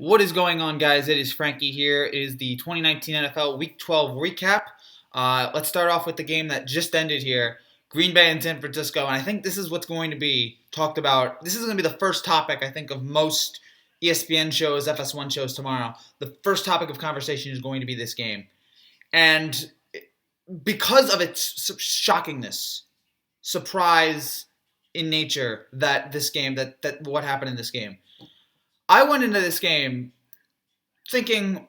What is going on, guys? It is Frankie here. It is the 2019 NFL Week 12 recap. Let's start off with the game that just ended here. Green Bay and San Francisco. And I think this is what's going to be talked about. This is going to be the first topic, I think, of most ESPN shows, FS1 shows tomorrow. The first topic of conversation is going to be this game. And because of its shockingness, surprise in nature, that this game, that what happened in this game, I went into this game thinking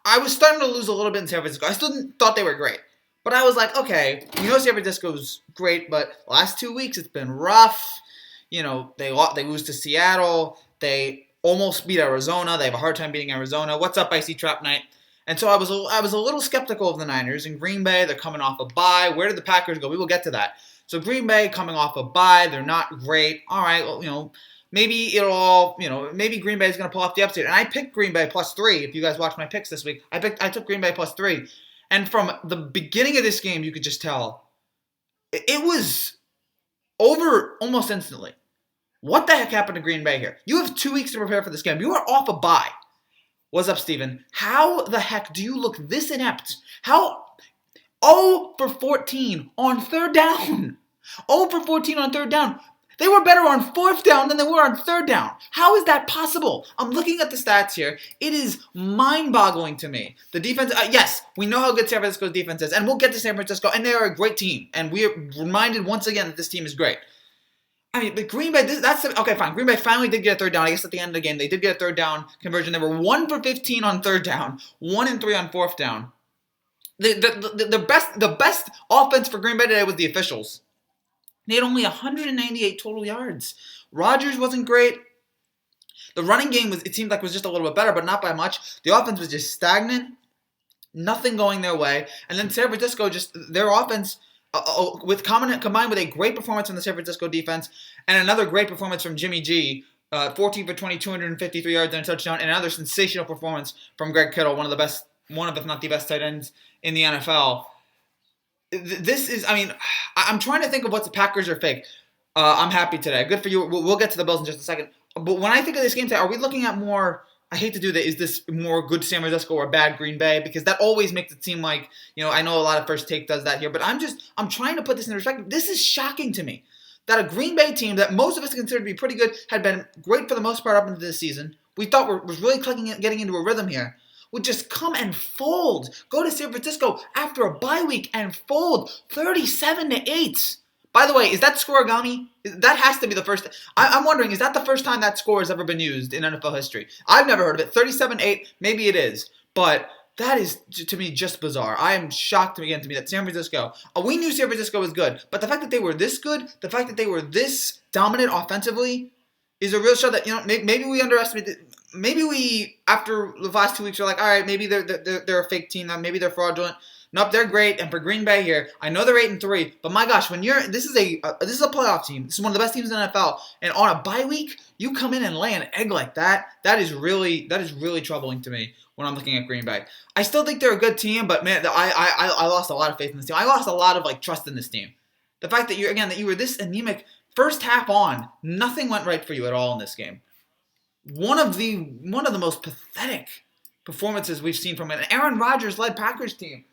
I was starting to lose a little bit in San Francisco. I still thought they were great. But I was like, okay, San Francisco's great, but the last 2 weeks it's been rough. They lose to Seattle. They almost beat Arizona. They have a hard time beating Arizona. What's up, Icy Trap Night? And so I was a little skeptical of the Niners. In Green Bay, they're coming off a bye. Where did the Packers go? We will get to that. So Green Bay coming off a bye. They're not great. All right, well, maybe maybe Green Bay is going to pull off the upset. And I picked Green Bay +3. If you guys watched my picks this week, I took Green Bay +3. And from the beginning of this game, you could just tell it was over almost instantly. What the heck happened to Green Bay here? You have 2 weeks to prepare for this game. You are off a bye. What's up, Steven? How the heck do you look this inept? How 0 for 14 on third down? 0 for 14 on third down. They were better on fourth down than they were on third down. How is that possible? I'm looking at the stats here. It is mind-boggling to me. The defense, yes, we know how good San Francisco's defense is, and we'll get to San Francisco, and they are a great team. And we are reminded once again that this team is great. I mean, but Green Bay, okay, fine. Green Bay finally did get a third down. I guess at the end of the game, they did get a third down conversion. They were 1 for 15 on third down, 1 and 3 on fourth down. The best offense for Green Bay today was the officials. They had only 198 total yards. Rodgers wasn't great. The running game it seemed like was just a little bit better, but not by much. The offense was just stagnant. Nothing going their way. And then San Francisco, their offense, combined with a great performance from the San Francisco defense and another great performance from Jimmy G, 14 for 20, 253 yards and a touchdown, and another sensational performance from Greg Kittle, one of, if not the best tight ends in the NFL. This is, I'm trying to think of what the Packers are fake. I'm happy today. Good for you. We'll get to the Bills in just a second. But when I think of this game today, are we looking at more, I hate to do that, is this more good San Francisco or bad Green Bay? Because that always makes it seem like, I know a lot of First Take does that here, but I'm trying to put this in perspective. This is shocking to me that a Green Bay team that most of us consider to be pretty good, had been great for the most part up into this season. We thought was really getting into a rhythm here. Would just come and fold. Go to San Francisco after a bye week and fold 37-8. By the way, is that scoregami? That has to be the first. I'm wondering, is that the first time that score has ever been used in NFL history? I've never heard of it. 37-8, maybe it is. But that is, to me, just bizarre. I am shocked again to me that San Francisco, we knew San Francisco was good, but the fact that they were this good, the fact that they were this dominant offensively, is a real show that, maybe we underestimated. Maybe we, after the last 2 weeks, are like, all right, maybe they're a fake team. Maybe they're fraudulent. Nope, they're great. And for Green Bay here, I know they're 8-3, but my gosh, this is a playoff team. This is one of the best teams in the NFL. And on a bye week, you come in and lay an egg like that. That is really troubling to me when I'm looking at Green Bay. I still think they're a good team, but man, I lost a lot of faith in this team. I lost a lot of trust in this team. The fact that you were this anemic first half on, nothing went right for you at all in this game. One of the most pathetic performances we've seen from an Aaron Rodgers-led Packers team.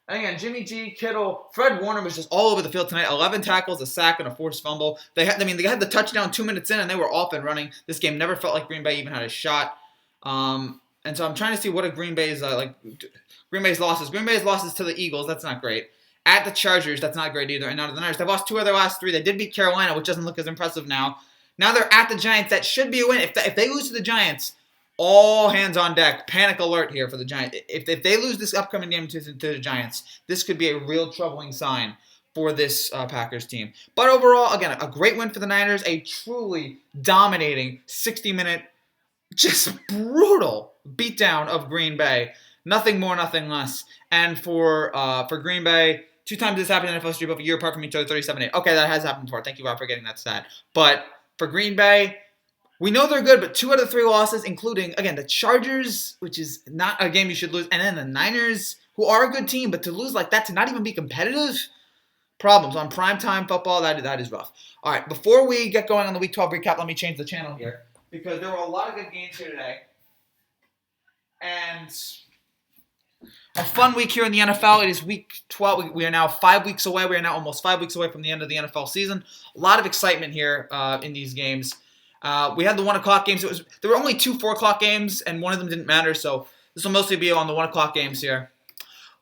And again, Jimmy G, Kittle, Fred Warner was just all over the field tonight. 11 tackles, a sack, and a forced fumble. They had the touchdown 2 minutes in, and they were off and running. This game never felt like Green Bay even had a shot. And so I'm trying to see what are Green Bay's losses. Green Bay's losses to the Eagles, that's not great. At the Chargers, that's not great either. And now to the Niners. They've lost 2 of their last 3. They did beat Carolina, which doesn't look as impressive now. Now they're at the Giants. That should be a win. If they lose to the Giants, all hands on deck. Panic alert here for the Giants. If they lose this upcoming game to the Giants, this could be a real troubling sign for this Packers team. But overall, again, a great win for the Niners. A truly dominating 60-minute, just brutal beatdown of Green Bay. Nothing more, nothing less. And for Green Bay, 2 times this happened in NFL history, both a year apart from each other, 37-8. Okay, that has happened before. Thank you, Rob, for getting that stat. But for Green Bay, we know they're good, but 2 out of 3 losses, including, again, the Chargers, which is not a game you should lose, and then the Niners, who are a good team, but to lose like that, to not even be competitive, problems. On primetime football, that is rough. All right, before we get going on the Week 12 recap, let me change the channel here, because there were a lot of good games here today. And a fun week here in the NFL. It is week 12. We are now 5 weeks away. We are now almost 5 weeks away from the end of the NFL season. A lot of excitement here in these games. We had the 1 o'clock games. There were only 2 4 o'clock games, and one of them didn't matter. So this will mostly be on the 1 o'clock games here.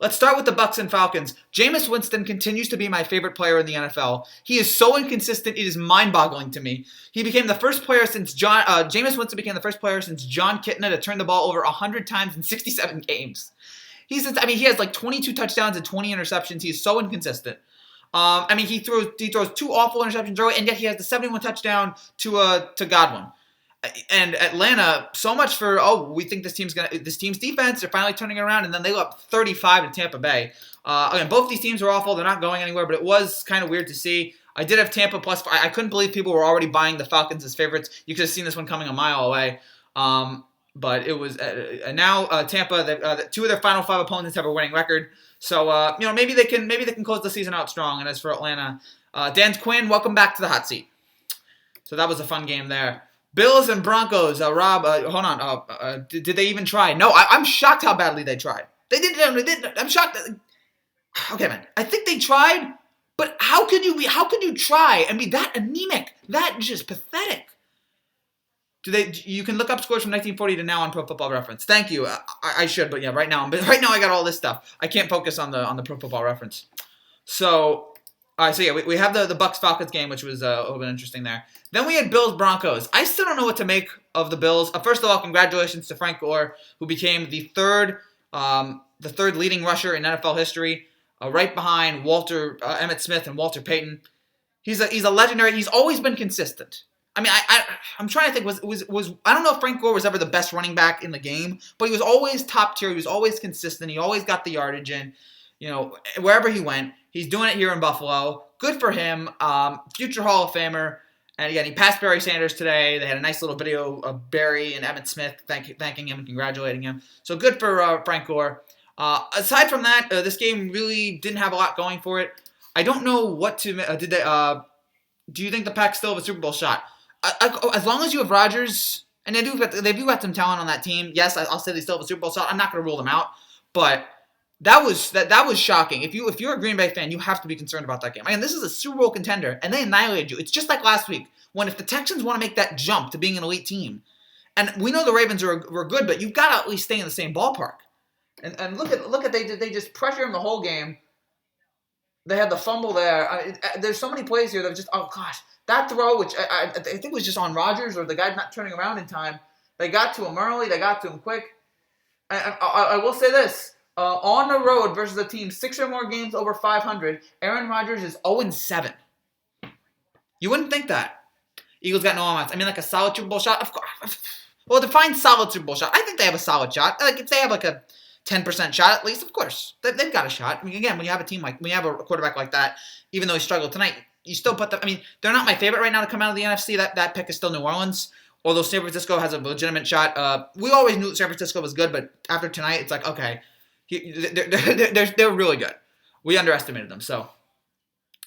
Let's start with the Bucs and Falcons. Jameis Winston continues to be my favorite player in the NFL. He is so inconsistent, it is mind-boggling to me. He became the first player since Jameis Winston became the first player since John Kitna to turn the ball over 100 times in 67 games. He has like 22 touchdowns and 20 interceptions. He is so inconsistent. He throws 2 awful interceptions early, and yet he has the 71 touchdown to Godwin. And Atlanta, so much for we think this team's defense, they're finally turning it around, and then they go up 35 to Tampa Bay. Again, both these teams are awful; they're not going anywhere. But it was kind of weird to see. I did have Tampa plus. I couldn't believe people were already buying the Falcons as favorites. You could have seen this one coming a mile away. But it was now Tampa. 2 of their final 5 opponents have a winning record, so maybe they can close the season out strong. And as for Atlanta, Dan Quinn, welcome back to the hot seat. So that was a fun game there. Bills and Broncos. Rob, hold on. Did they even try? No, I'm shocked how badly they tried. They didn't. I'm shocked. Okay, man. I think they tried, but how could you try and be that anemic? That just pathetic. You can look up scores from 1940 to now on Pro Football Reference. Thank you. I should, but yeah, right now I got all this stuff. I can't focus on the Pro Football Reference. So, all right. So yeah, we have the Bucs Falcons game, which was a little bit interesting there. Then we had Bills Broncos. I still don't know what to make of the Bills. First of all, congratulations to Frank Gore, who became the third leading rusher in NFL history, right behind Emmitt Smith and Walter Payton. He's a legendary. He's always been consistent. I mean, I'm trying to think. Was I don't know if Frank Gore was ever the best running back in the game, but he was always top tier. He was always consistent. He always got the yardage in. Wherever he went, he's doing it here in Buffalo. Good for him. Future Hall of Famer. And again, he passed Barry Sanders today. They had a nice little video of Barry and Emmitt Smith thanking him and congratulating him. So good for Frank Gore. Aside from that, this game really didn't have a lot going for it. I don't know what to. Do you think the Pack still have a Super Bowl shot? As long as you have Rodgers, and they do have some talent on that team. Yes, I'll say they still have a Super Bowl shot. I'm not going to rule them out, but that was shocking. If you're a Green Bay fan, you have to be concerned about that game. Again, this is a Super Bowl contender, and they annihilated you. It's just like last week when if the Texans want to make that jump to being an elite team, and we know the Ravens were good, but you've got to at least stay in the same ballpark. And look at they just pressure him the whole game. They had the fumble there. There's so many plays here that were just that throw, which I think was just on Rodgers or the guy not turning around in time. They got to him early. They got to him quick. I will say this. On the road versus a team 6 or more games over 500, Aaron Rodgers is 0-7. You wouldn't think that. Eagles got no offense. I mean, like a solid Super Bowl shot? Of course. Well, define solid Super Bowl shot. I think they have a solid shot. Like if they have like a 10% shot at least, of course. They've got a shot. I mean, again, when you have a quarterback like that, even though he struggled tonight, you still put them. I mean, they're not my favorite right now to come out of the NFC. That pick is still New Orleans. Although San Francisco has a legitimate shot. We always knew San Francisco was good, but after tonight, it's like, okay, they're really good. We underestimated them. So,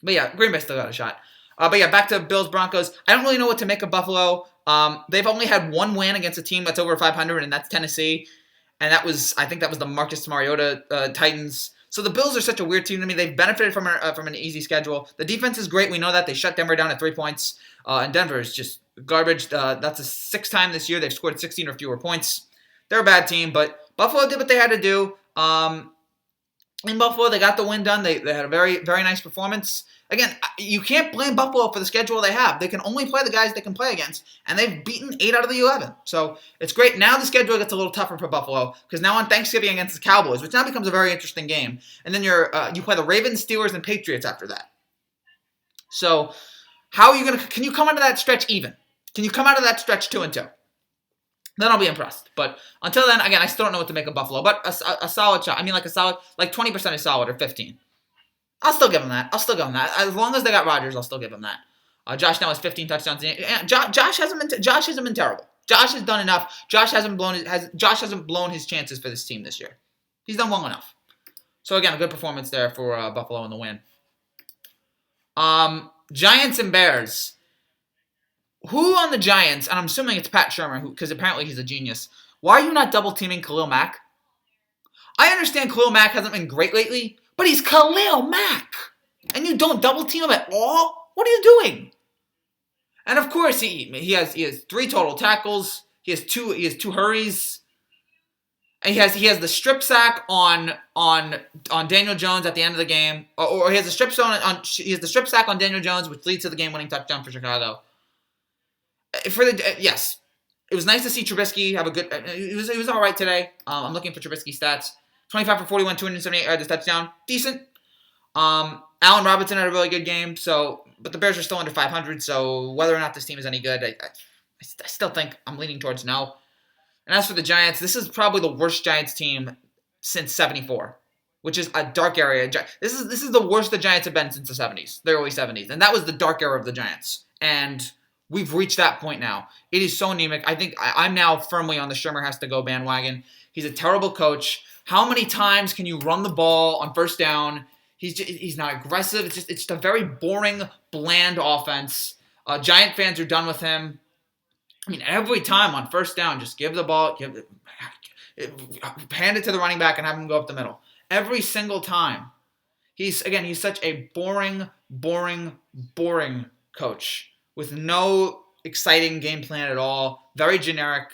but yeah, Green Bay still got a shot. But yeah, back to Bills Broncos. I don't really know what to make of Buffalo. They've only had one win against a team that's over 500, and that's Tennessee. And I think that was the Marcus Mariota Titans. So the Bills are such a weird team to me. They've benefited from an easy schedule. The defense is great. We know that. They shut Denver down at 3 points. And Denver is just garbage. That's the 6th time this year they've scored 16 or fewer points. They're a bad team, but Buffalo did what they had to do. In Buffalo, they got the win done. They had a very, very nice performance. Again, you can't blame Buffalo for the schedule they have. They can only play the guys they can play against, and they've beaten 8 out of the 11. So it's great. Now the schedule gets a little tougher for Buffalo because now on Thanksgiving against the Cowboys, which now becomes a very interesting game. And then you play the Ravens, Steelers, and Patriots after that. So how are you can you come out of that stretch even? Can you come out of that stretch 2-2? Then I'll be impressed. But until then, again, I still don't know what to make of Buffalo. But a solid shot. I mean, like 20% is solid or 15. I'll still give them that. As long as they got Rodgers, I'll still give them that. Josh now has 15 touchdowns. Josh hasn't been terrible. Josh has done enough. Josh hasn't blown his chances for this team this year. He's done well enough. So again, a good performance there for Buffalo in the win. Giants and Bears. Who on the Giants, and I'm assuming it's Pat Shermer, because apparently he's a genius, Why are you not double teaming Khalil Mack? I understand Khalil Mack hasn't been great lately, but he's Khalil Mack. And you don't double team him at all? What are you doing? And of course, he has 3 total tackles. He has two hurries. And he has the strip sack on Daniel Jones at the end of the game, or he has the strip sack on Daniel Jones, which leads to the game-winning touchdown for Chicago. Yes, it was nice to see Trubisky have a good. He was all right today. I'm looking for Trubisky stats: 25 for 41, 278 yards, touchdown, decent. Allen Robinson had a really good game. But the Bears are still under 500. So whether or not this team is any good, I still think I'm leaning towards no. And as for the Giants, this is probably the worst Giants team since '74, which is a dark area. This is the worst the Giants have been since the '70s, the early '70s, and that was the dark era of the Giants. And we've reached that point now. It is so anemic. I think I'm now firmly on the Shermer has to go bandwagon. He's a terrible coach. How many times can you run the ball on first down? He's not aggressive. It's just a very boring, bland offense. Giant fans are done with him. I mean, every time on first down, just give the ball, hand it to the running back and have him go up the middle. Every single time. He's such a boring coach with no exciting game plan at all. Very generic.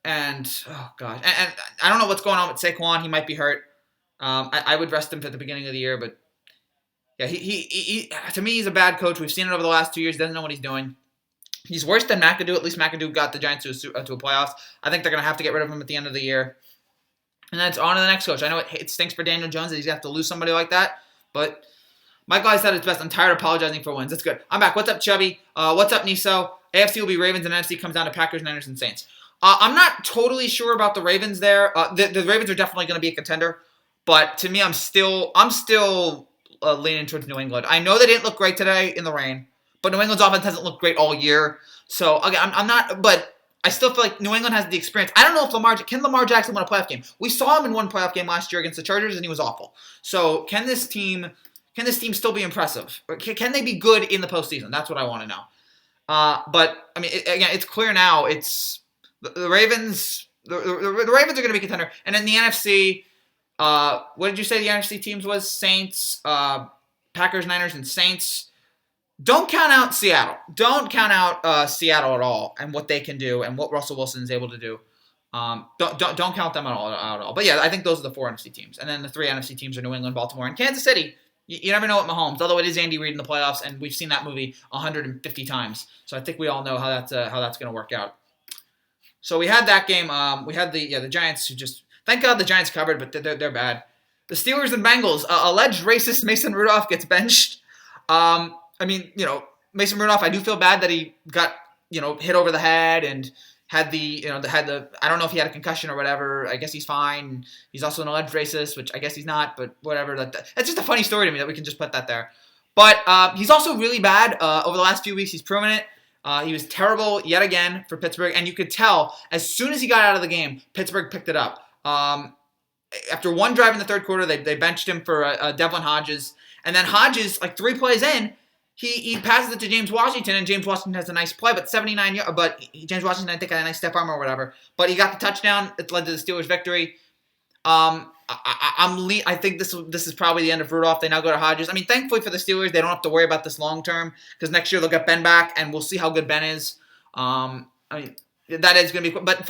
And, oh, God. And I don't know what's going on with Saquon. He might be hurt. I would rest him at the beginning of the year, but yeah, he to me, he's a bad coach. We've seen it over the last 2 years. He doesn't know what he's doing. He's worse than McAdoo. At least McAdoo got the Giants to a playoffs. I think they're going to have to get rid of him at the end of the year. And then it's on to the next coach. I know it stinks for Daniel Jones that he's going to have to lose somebody like that. But Mike Elias said it's best. I'm tired of apologizing for wins. That's good. I'm back. What's up, Chubby? What's up, Niso? AFC will be Ravens and NFC comes down to Packers, Niners, and Saints. I'm not totally sure about the Ravens there. The Ravens are definitely going to be a contender. But to me, I'm still leaning towards New England. I know they didn't look great today in the rain. But New England's offense hasn't looked great all year. So, again, I'm not – but I still feel like New England has the experience. I don't know if can Lamar Jackson win a playoff game? We saw him in one playoff game last year against the Chargers, and he was awful. So, can this team still be impressive? Or can they be good in the postseason? That's what I want to know. But, I mean, it's clear now. It's the Ravens – the Ravens are going to be a contender. And in the NFC, what did you say the NFC teams was? Saints, Packers, Niners, and Saints. Don't count out Seattle. Don't count out Seattle at all and what they can do and what Russell Wilson is able to do. Don't count them at all. But yeah, I think those are the 4 NFC teams. And then the 3 NFC teams are New England, Baltimore, and Kansas City. You never know what Mahomes, although it is Andy Reid in the playoffs, and we've seen that movie 150 times. So I think we all know how that's going to work out. So we had that game. We had the Giants who just thank God the Giants covered, but they're bad. The Steelers and Bengals. Alleged racist Mason Rudolph gets benched. I mean, Mason Rudolph, I do feel bad that he got, hit over the head and had I don't know if he had a concussion or whatever. I guess he's fine. He's also an alleged racist, which I guess he's not, but whatever. That's just a funny story to me that we can just put that there. But he's also really bad. Over the last few weeks, he's proven it. He was terrible yet again for Pittsburgh, and you could tell as soon as he got out of the game, Pittsburgh picked it up. After one drive in the third quarter, they benched him for Devlin Hodges, and then Hodges, like 3 plays in, he passes it to James Washington, and James Washington has a nice play, but 79 yards. But James Washington, I think, had a nice step arm or whatever. But he got the touchdown. It led to the Steelers' victory. I think this is probably the end of Rudolph. They now go to Hodges. I mean, thankfully for the Steelers, they don't have to worry about this long term because next year they'll get Ben back, and we'll see how good Ben is. I mean, that is going to be. But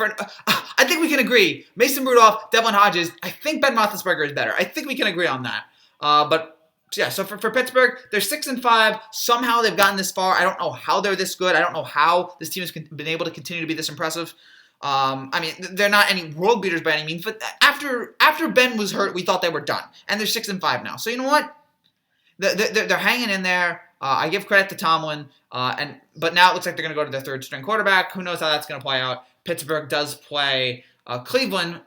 I think we can agree. Mason Rudolph, Devlin Hodges. I think Ben Roethlisberger is better. I think we can agree on that. But yeah, so for Pittsburgh, they're 6-5. Somehow they've gotten this far. I don't know how they're this good. I don't know how this team has been able to continue to be this impressive. I mean, they're not any world beaters by any means, but after Ben was hurt, we thought they were done, and they're 6-5 now. So you know what? They're hanging in there. I give credit to Tomlin, but now it looks like they're going to go to their third string quarterback. Who knows how that's going to play out? Pittsburgh does play Cleveland,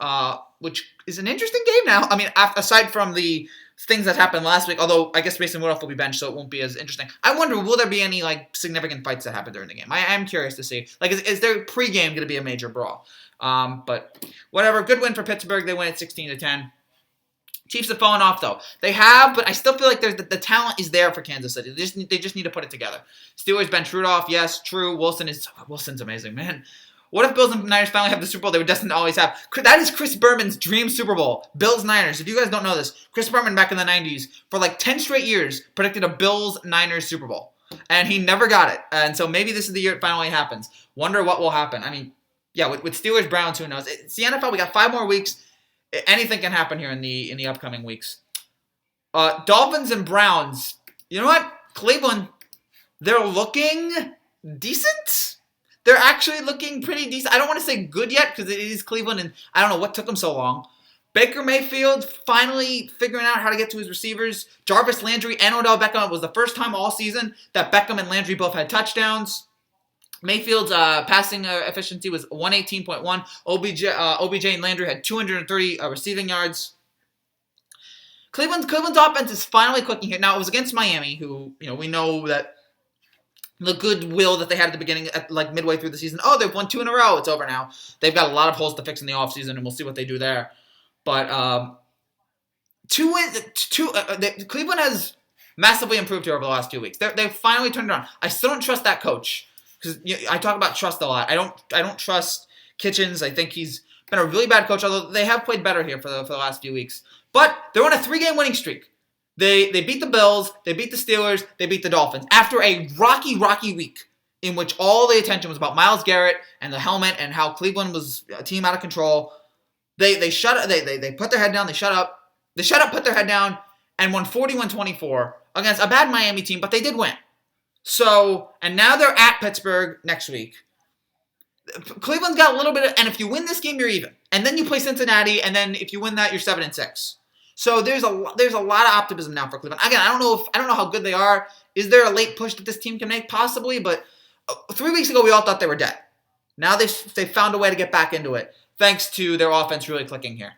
which is an interesting game now. I mean, aside from the things that happened last week, although I guess Mason Rudolph will be benched, so it won't be as interesting. I wonder, will there be any significant fights that happen during the game? I am curious to see. Is their pregame going to be a major brawl? But whatever. Good win for Pittsburgh. They win at 16-10. Chiefs have fallen off though. They have, but I still feel like the talent is there for Kansas City. They just need to put it together. Steelers bench Rudolph. Yes, true. Wilson's amazing, man. What if Bills and Niners finally have the Super Bowl they were destined to always have? That is Chris Berman's dream Super Bowl. Bills-Niners. If you guys don't know this, Chris Berman back in the 90s, for like 10 straight years, predicted a Bills-Niners Super Bowl. And he never got it. And so maybe this is the year it finally happens. Wonder what will happen. I mean, yeah, with Steelers-Browns, who knows? It's the NFL. We got 5 more weeks. Anything can happen here in the upcoming weeks. Dolphins and Browns. You know what? Cleveland, they're looking decent. They're actually looking pretty decent. I don't want to say good yet because it is Cleveland, and I don't know what took them so long. Baker Mayfield finally figuring out how to get to his receivers. Jarvis Landry and Odell Beckham. It was the first time all season that Beckham and Landry both had touchdowns. Mayfield's passing efficiency was 118.1. OBJ and Landry had 230 receiving yards. Cleveland's offense is finally clicking here. Now, it was against Miami, who, we know that the goodwill that they had at the beginning, like midway through the season. Oh, they've won 2 in a row. It's over now. They've got a lot of holes to fix in the offseason, and we'll see what they do there. But Cleveland has massively improved here over the last 2 weeks. They've finally turned around. I still don't trust that coach because I talk about trust a lot. I don't trust Kitchens. I think he's been a really bad coach, although they have played better here for the last few weeks. But they're on a 3-game winning streak. They beat the Bills, they beat the Steelers, they beat the Dolphins after a rocky week in which all the attention was about Myles Garrett and the helmet and how Cleveland was a team out of control. They put their head down, they shut up, put their head down, and won 41-24 against a bad Miami team, but they did win. So, and now they're at Pittsburgh next week. Cleveland's got a little bit of, and if you win this game, you're even. And then you play Cincinnati, and then if you win that, you're 7-6. So there's a lot of optimism now for Cleveland. Again, I don't know how good they are. Is there a late push that this team can make? Possibly, but 3 weeks ago we all thought they were dead. Now they found a way to get back into it, thanks to their offense really clicking here.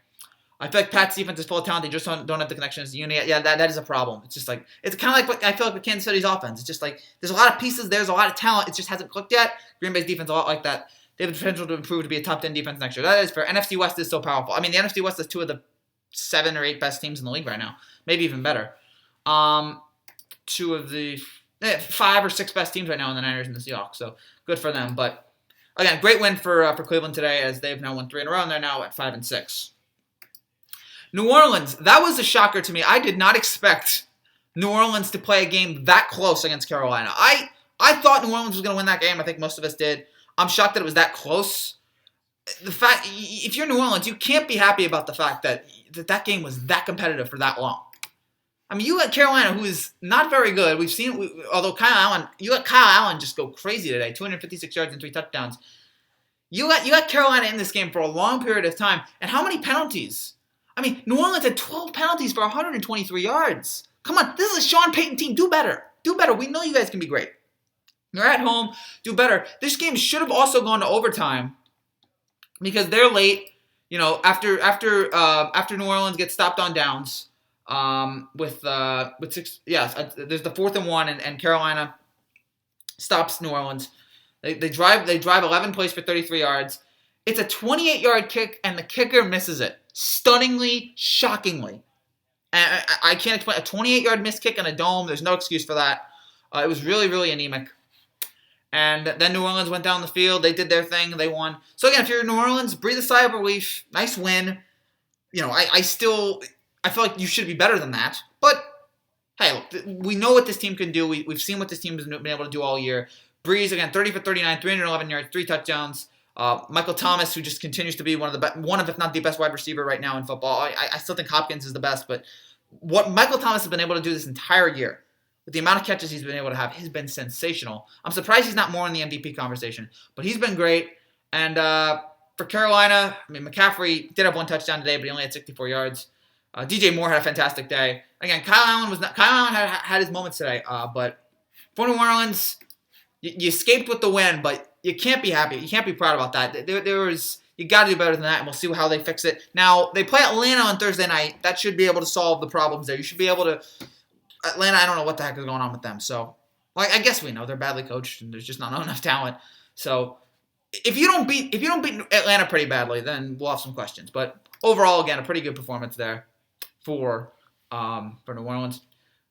I feel like Pat's defense is full of talent. They just don't have the connection as a unit. Yeah, that is a problem. It's just like, it's kind of like what I feel like with Kansas City's offense. It's just like, there's a lot of pieces, there's a lot of talent. It just hasn't clicked yet. Green Bay's defense a lot like that. They have the potential to improve to be a top 10 defense next year. That is fair. NFC West is so powerful. I mean, the NFC West is 2 of the 7 or 8 best teams in the league right now. Maybe even better. 2 of the 5 or 6 best teams right now in the Niners and the Seahawks. So good for them. But again, great win for Cleveland today as they've now won 3 in a row and they're now at 5-6. New Orleans, that was a shocker to me. I did not expect New Orleans to play a game that close against Carolina. I thought New Orleans was going to win that game. I think most of us did. I'm shocked that it was that close. The fact, if you're New Orleans, you can't be happy about the fact that game was that competitive for that long. I mean, you let Carolina, who is not very good, we've seen, although you let Kyle Allen just go crazy today, 256 yards and 3 touchdowns. You let Carolina in this game for a long period of time, and how many penalties? I mean, New Orleans had 12 penalties for 123 yards. Come on, this is a Sean Payton team. Do better. Do better. We know you guys can be great. You're at home. Do better. This game should have also gone to overtime because they're late. After New Orleans gets stopped on downs with 6. Yes, there's the 4th and 1, and Carolina stops New Orleans. They drive 11 plays for 33 yards. It's a 28-yard kick, and the kicker misses it. Stunningly, shockingly. And I can't explain. A 28-yard missed kick in a dome, there's no excuse for that. It was really, really anemic. And then New Orleans went down the field. They did their thing. They won. So again, if you're in New Orleans, breathe a sigh of relief. Nice win. I feel like you should be better than that. But, hey, look, we know what this team can do. We've seen what this team has been able to do all year. Breeze, again, 30 for 39, 311 yards, 3 touchdowns. Michael Thomas, who just continues to be one of, if not the best wide receiver right now in football. I still think Hopkins is the best, but what Michael Thomas has been able to do this entire year, with the amount of catches he's been able to have, has been sensational. I'm surprised he's not more in the MVP conversation, but he's been great. And for Carolina, I mean, McCaffrey did have 1 touchdown today, but he only had 64 yards. DJ Moore had a fantastic day. Again, Kyle Allen had his moments today, but for New Orleans, you escaped with the win, but you can't be happy. You can't be proud about that. You got to do better than that, and we'll see how they fix it. Now, they play Atlanta on Thursday night. That should be able to solve the problems there. You should be able to. Atlanta, I don't know what the heck is going on with them. So, I guess we know they're badly coached and there's just not enough talent. So, if you don't beat Atlanta pretty badly, then we'll have some questions. But overall, again, a pretty good performance there for New Orleans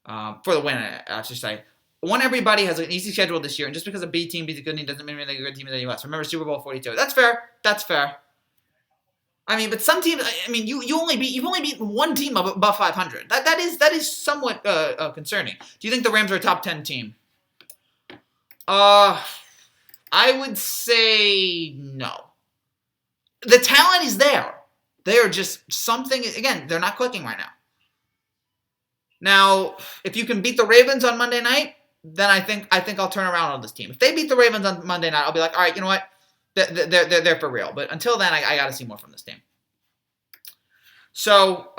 for the win. I should say. one, everybody has an easy schedule this year, and just because a B team beats a good team doesn't mean they're a good team in the U.S. Remember Super Bowl 42. That's fair. That's fair. I mean, but some teams. I mean, you've only beaten one team above 500. That is somewhat concerning. Do you think the Rams are a top 10 team? I would say no. The talent is there. They are just something. Again, they're not clicking right now. Now, if you can beat the Ravens on Monday night, then I think I'll turn around on this team. If they beat the Ravens on Monday night, I'll be like, all right, you know what? They're for real. But until then, I got to see more from this team. So,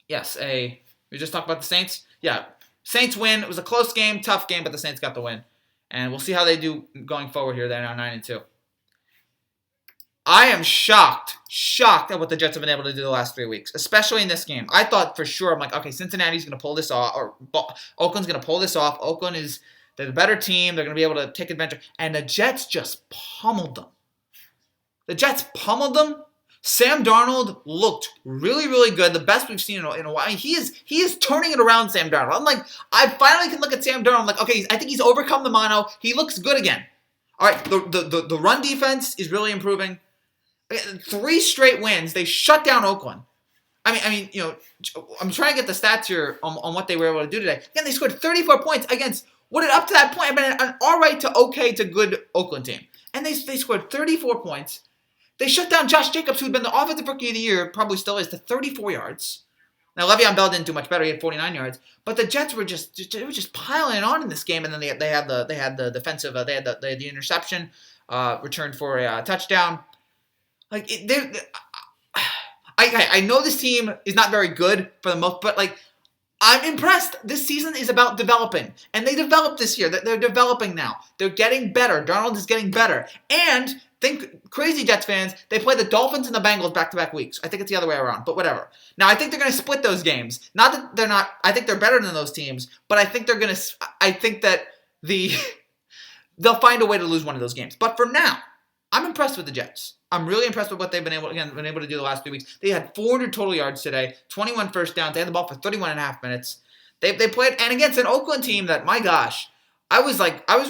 yes, we just talked about the Saints. Yeah, Saints win. It was a close game, tough game, but the Saints got the win. And we'll see how they do going forward here. They're now 9-2. I am shocked at what the Jets have been able to do the last 3 weeks, especially in this game. I thought for sure, I'm like, okay, Cincinnati's going to pull this off, or Oakland's going to pull this off. They're the better team. They're going to be able to take advantage. And the Jets just pummeled them. Sam Darnold looked really, really good. The best we've seen in a while. I mean, he is turning it around, Sam Darnold. I'm like, I finally can look at Sam Darnold. I'm like, okay, I think he's overcome the mono. He looks good again. All right, the run defense is really improving. 3 straight wins. They shut down Oakland. I mean, you know, I'm trying to get the stats here on what they were able to do today. Again, they scored 34 points against what up to that point had been an all right to okay to good Oakland team. And they scored 34 points. They shut down Josh Jacobs, who had been the offensive rookie of the year, probably still is, to 34 yards. Now, Le'Veon Bell didn't do much better. He had 49 yards. But the Jets were just piling it on in this game. And then they had the defensive, they had the interception returned for a touchdown. Like, I know this team is not very good for the most, but like, I'm impressed. This season is about developing, and they developed this year. They're developing now. They're getting better. Darnold is getting better, and think crazy Jets fans. They play the Dolphins and the Bengals back-to-back weeks. I think it's the other way around, but whatever. Now I think they're going to split those games. Not that they're not. I think they're better than those teams, but I think they're going to. I think that they'll find a way to lose one of those games. But for now, I'm impressed with the Jets. I'm really impressed with what they've been able to do the last 3 weeks. They had 400 total yards today, 21 first downs. They had the ball for 31 and a half minutes. They played, and against an Oakland team that, my gosh, I was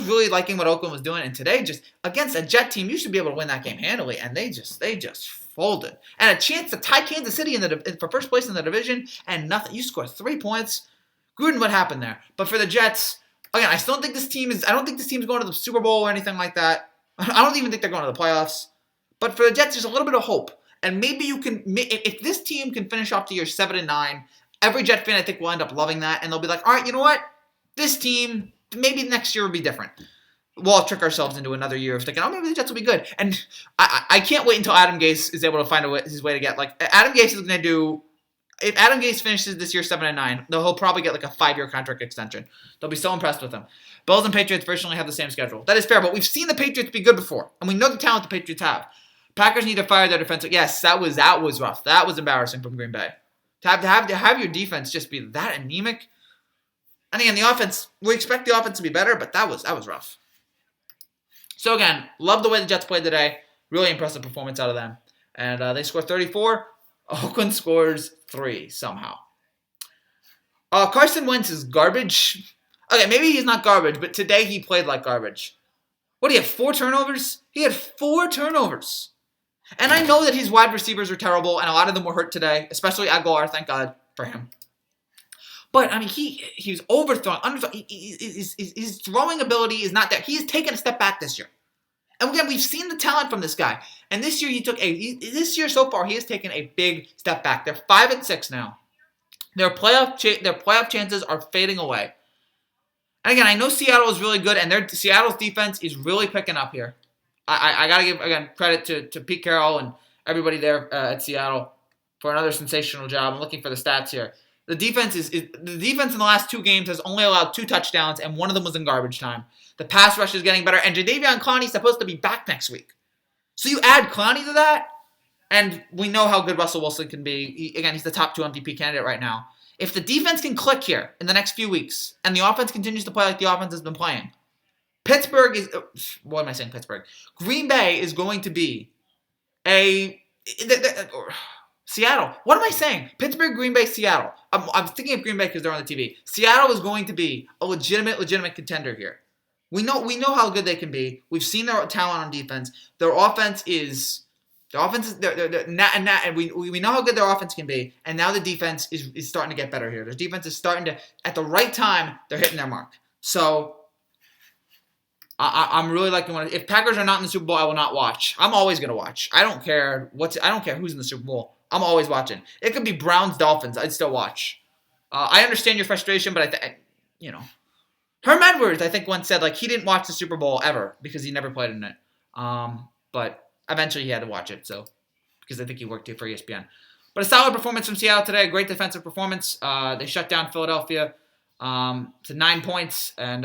really liking what Oakland was doing. And today, just against a Jet team, you should be able to win that game handily. And they just folded. And a chance to tie Kansas City for first place in the division, and nothing. You scored 3 points. Gruden, what happened there? But for the Jets, again, I don't think this team is going to the Super Bowl or anything like that. I don't even think they're going to the playoffs. But for the Jets, there's a little bit of hope. And maybe you can, if this team can finish off the year 7-9, every Jet fan, I think, will end up loving that. And they'll be like, all right, you know what? This team, maybe next year will be different. We'll all trick ourselves into another year of thinking, oh, maybe the Jets will be good. And I can't wait until Adam Gase is able to find his way to get, like, Adam Gase is going to do, if Adam Gase finishes this year 7-9, he'll probably get like a 5-year contract extension. They'll be so impressed with him. Bills and Patriots virtually have the same schedule. That is fair, but we've seen the Patriots be good before. And we know the talent the Patriots have. Packers need to fire their defensive. Yes, that was rough. That was embarrassing from Green Bay. To have your defense just be that anemic. And again, the offense, we expect the offense to be better, but that was rough. So again, love the way the Jets played today. Really impressive performance out of them. And they scored 34. Oakland scores 3 somehow. Carson Wentz is garbage. Okay, maybe he's not garbage, but today he played like garbage. What, he had 4 turnovers? He had 4 turnovers. And I know that his wide receivers are terrible, and a lot of them were hurt today, especially Aguilar, thank God for him. But, I mean, he was overthrown, underthrown. His throwing ability is not there. He has taken a step back this year. And again, we've seen the talent from this guy. And this year this year so far, he has taken a big step back. They're 5-6 now. Their playoff chances are fading away. And again, I know Seattle is really good, and Seattle's defense is really picking up here. I got to give, again, credit to Pete Carroll and everybody there at Seattle for another sensational job. I'm looking for the stats here. The defense in the last 2 games has only allowed 2 touchdowns, and one of them was in garbage time. The pass rush is getting better, and Jadeveon Clowney is supposed to be back next week. So you add Clowney to that, and we know how good Russell Wilson can be. He's the top 2 MVP candidate right now. If the defense can click here in the next few weeks, and the offense continues to play like the offense has been playing, Pittsburgh is, what am I saying, Pittsburgh? Green Bay is going to be Seattle. What am I saying? Pittsburgh, Green Bay, Seattle. I'm thinking of Green Bay because they're on the TV. Seattle is going to be a legitimate contender here. We know how good they can be. We've seen their talent on defense. Their offense is and we know how good their offense can be. And now the defense is starting to get better here. Their defense is starting to, at the right time, they're hitting their mark. So I'm really liking what. If Packers are not in the Super Bowl, I will not watch. I'm always gonna watch. I don't care who's in the Super Bowl. I'm always watching. It could be Browns, Dolphins. I'd still watch. I understand your frustration, but Herm Edwards, I think, once said like he didn't watch the Super Bowl ever because he never played in it. But eventually he had to watch it, so because I think he worked for ESPN. But a solid performance from Seattle today. A great defensive performance. They shut down Philadelphia to 9 points, and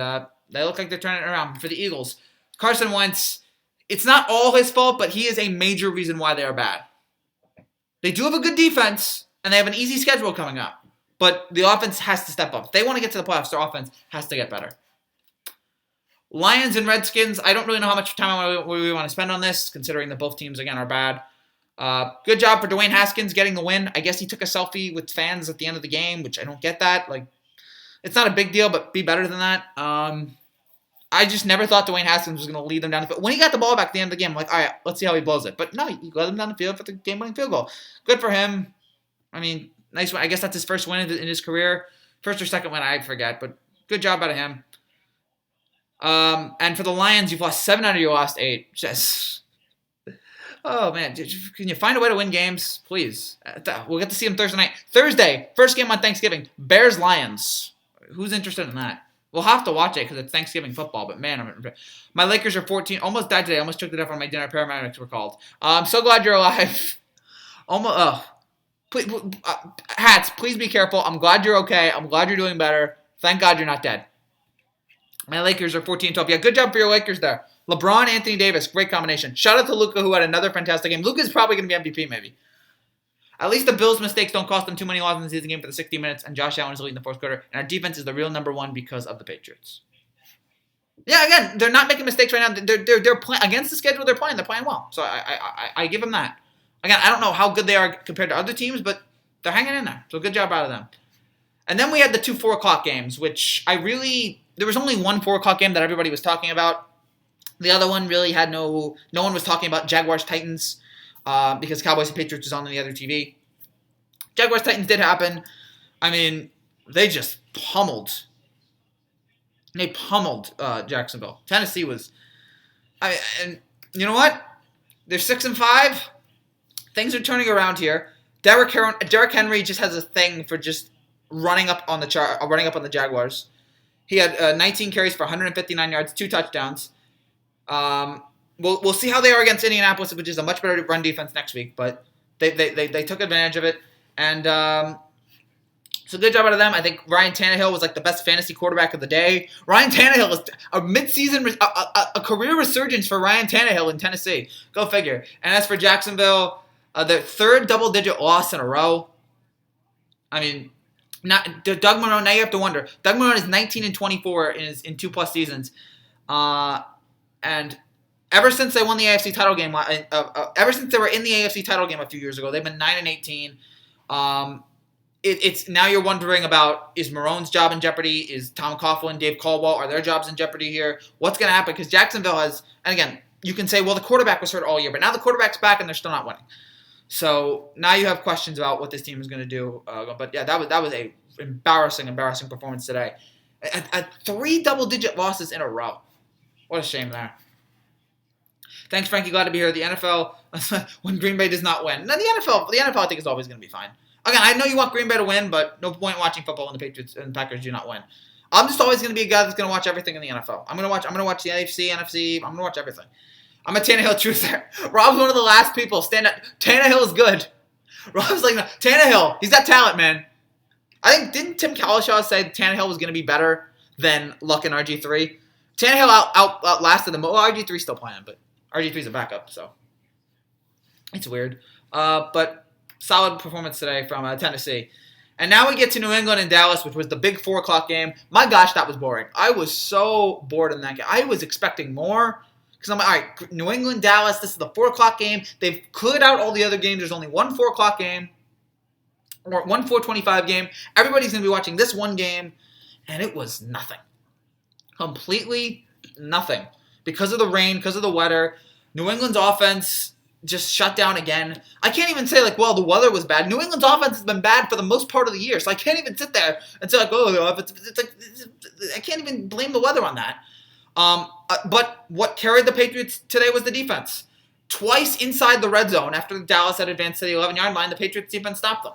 they look like they're turning it around. For the Eagles, Carson Wentz, it's not all his fault, but he is a major reason why they are bad. They do have a good defense, and they have an easy schedule coming up. But the offense has to step up. If they want to get to the playoffs, their offense has to get better. Lions and Redskins, I don't really know how much time we want to spend on this, considering that both teams, again, are bad. Good job for Dwayne Haskins getting the win. I guess he took a selfie with fans at the end of the game, which I don't get that. Like, it's not a big deal, but be better than that. I just never thought Dwayne Haskins was going to lead them down the field. When he got the ball back at the end of the game, I'm like, all right, let's see how he blows it. But no, he led them down the field for the game-winning field goal. Good for him. I mean, nice one. I guess that's his first win in his career. First or second win, I forget. But good job out of him. And for the Lions, you've lost 7 out of your last 8. Just, oh, man. Can you find a way to win games? Please. We'll get to see them Thursday night. Thursday, first game on Thanksgiving, Bears-Lions. Who's interested in that? We'll have to watch it because it's Thanksgiving football, but man, my Lakers are 14. Almost died today. Almost took the death on my dinner. Paramedics were called. I'm so glad you're alive. Almost. Please, Hats, please be careful. I'm glad you're okay. I'm glad you're doing better. Thank God you're not dead. My Lakers are 14-12. Yeah, good job for your Lakers there. LeBron, Anthony Davis, great combination. Shout out to Luka, who had another fantastic game. Luka's probably going to be MVP, maybe. At least the Bills' mistakes don't cost them too many losses in the season game for the 60 minutes, and Josh Allen is leading the fourth quarter, and our defense is the real number one because of the Patriots. Yeah, again, they're not making mistakes right now. They're playing against the schedule. They're playing well, so I give them that. Again, I don't know how good they are compared to other teams, but they're hanging in there. So good job out of them. And then we had the 2 4:00 games, which there was only one 4:00 game that everybody was talking about. The other one really had no one was talking about Jaguars Titans. Because Cowboys and Patriots was on the other TV. Jaguars Titans did happen. I mean, they just pummeled. They pummeled Jacksonville. Tennessee was. And you know what? They're 6-5. Things are turning around here. Derrick Henry just has a thing for just running up on the Jaguars. He had 19 carries for 159 yards, 2 touchdowns. We'll see how they are against Indianapolis, which is a much better run defense next week. But they took advantage of it, and so good job out of them. I think Ryan Tannehill was like the best fantasy quarterback of the day. Ryan Tannehill is a midseason, a career resurgence for Ryan Tannehill in Tennessee. Go figure. And as for Jacksonville, their 3rd double-digit loss in a row. I mean, Doug Marrone. Now you have to wonder. Doug Marrone is 19-24 in 2+ seasons, and ever since they won the AFC title game, ever since they were in the AFC title game a few years ago, they've been 9-18. It's now you're wondering about, is Marrone's job in jeopardy? Is Tom Coughlin, Dave Caldwell, are their jobs in jeopardy here? What's going to happen? Because Jacksonville has, and again, you can say, well, the quarterback was hurt all year, but now the quarterback's back and they're still not winning. So now you have questions about what this team is going to do. But yeah, that was a embarrassing performance today. At 3 double-digit losses in a row. What a shame there. Thanks, Frankie. Glad to be here. The NFL, when Green Bay does not win. Now, the NFL I think is always going to be fine. Again, I know you want Green Bay to win, but no point watching football when the Patriots and Packers do not win. I'm just always going to be a guy that's going to watch everything in the NFL. I'm going to watch the AFC, NFC. I'm going to watch everything. I'm a Tannehill truther. Rob's one of the last people. Stand up. Tannehill is good. Rob's like, no, Tannehill, he's got talent, man. I think, didn't Tim Cowlishaw say Tannehill was going to be better than Luck and RG3? Tannehill outlasted them. Well, RG3's still playing, but RG3's a backup, so it's weird. But solid performance today from Tennessee. And now we get to New England and Dallas, which was the big 4:00 game. My gosh, that was boring. I was so bored in that game. I was expecting more Because I'm like, all right, New England, Dallas, this is the 4 o'clock game. They've cleared out all the other games. There's only one 4 o'clock game or one 4:25 game. Everybody's going to be watching this one game. And it was nothing. Completely nothing. Because of the rain, because of the weather, New England's offense just shut down again. I can't even say, like, well, the weather was bad. New England's offense has been bad for the most part of the year, so I can't even sit there and say, like, oh, the offense, I can't even blame the weather on that. But what carried the Patriots today was the defense. Twice inside the red zone, after Dallas had advanced to the 11-yard line, the Patriots defense stopped them.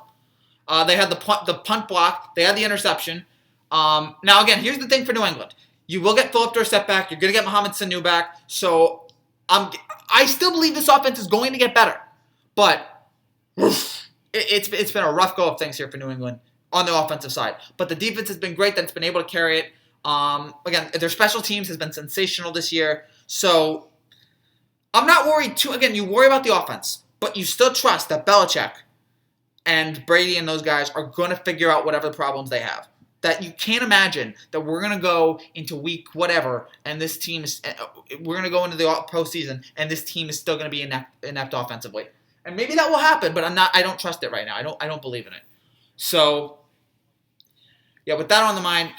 They had the punt block. They had the interception. Now, again, here's the thing for New England. You will get Phillip Dorsett back. You're going to get Mohamed Sanu back. So I still believe this offense is going to get better. But it's been a rough go of things here for New England on the offensive side. But the defense has been great that it's been able to carry it. Again, their special teams has been sensational this year. So I'm not worried too. Again, you worry about the offense. But you still trust that Belichick and Brady and those guys are going to figure out whatever problems they have. That you can't imagine that we're going to go into week whatever and this team is, we're going to go into the postseason and this team is still going to be inept offensively. And maybe that will happen, but I don't trust it right now. I don't believe in it. So, yeah, with that on the line,